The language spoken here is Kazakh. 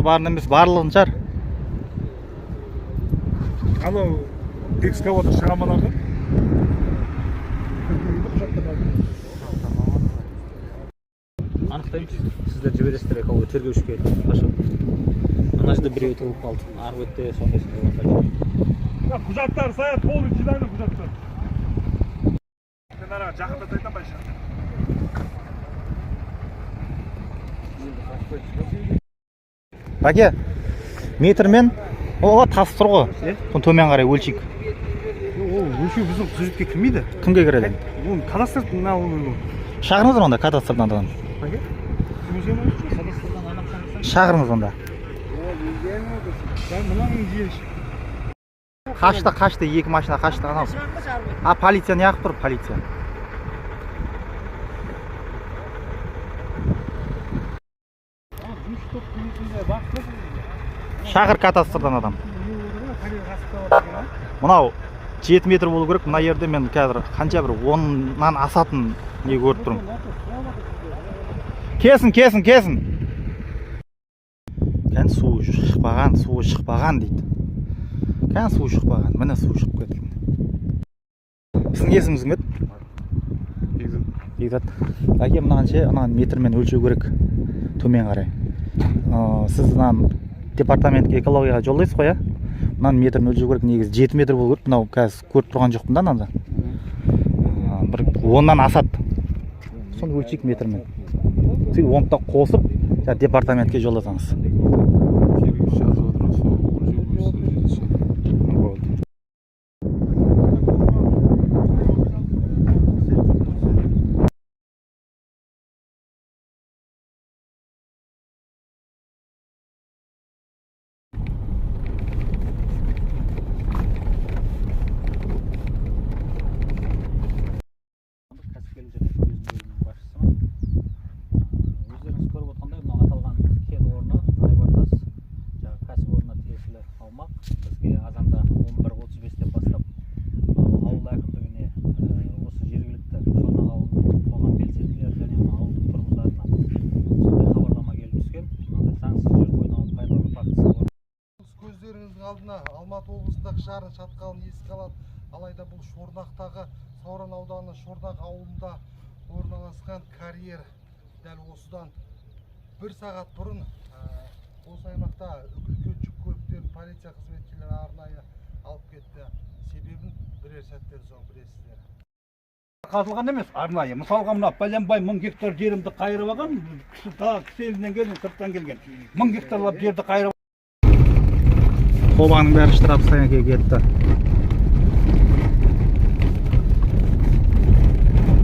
Осы барын емес, барлығын шығар. Анау экскаватор шығамаларды. Анықтаймыз. Сіздер жібересіздер экология тергеушіге қашып. Ана жерде біреу тығылып қалды. Арғы бетте сондай Құжаттар саят толы жинайды құжаттар. Сен ара жақында айтам байша. Бәке, метрмен оға тас тұр ғой. Бұны төмен қарай өлшейік. Өлшеу біздің құжатқа кірмейді. Кімге кіреді? Ол кадастр Шағырыңыз онда кадастрдан адам. Шағырыңыз онда. Қашты, екі машина қашты. А полиция не ақ тұр, полиция? Шағыр кадастрдан адам. Мұнау 7 метр болу керек. Мұна ерде мен қазір қанша бір 10-нан асатын не көріп тұрмын. Кесін. Кән суы шықпаған дейді. Кән суы шықпаған, міне суы шығып кеткен. Сіздің есіңіз кім еді? Бекзат. Әке мынаған метрмен өлшеу керек төмен қарай. Сіз департаментке экологияға жолдайсыз қой, мынаны метрмен өлшеу керек, негізі 7 метр болу керек. Мынау қазір көріп тұрған жоқпын да мынада. Бір 10-нан асады. Соны өлшейік метрмен. Сіз 10-та қосып, департаментке жолдасаңыз. Бізге азанда 11:35-тен бастап ауыл әкімдігіне осы жергілікті Шорнақ ауылының қоғам белсенділері және ауылдың тұрғындарына сондай хабарлама келіп түскен. Мынандай заңсыз жер қойнауын пайдалану фактісі бар. Көздеріңіздің алдына Алматы облысындағы шарын шатқалын еске алады. Алайда бұл Шорнақтағы Сауран ауданы Шорнақ ауылында орналасқан карьер. Дәл осыдан 1 сағат бұрын осы аймақта үлкен жүк көліктерін полиция қызметкерлері арнайы алып кетті. Себебін бірер сәттен соң білесіздер. Қазылған емес, арнайы. Мысалға мына пәленбай 1000 гектар жерімді қайырып алған, кісі елінен келген, сырттан келген. 1000 гектарлап жерді қайырып. Қобаның бәрі штраф стоянкеге кетті.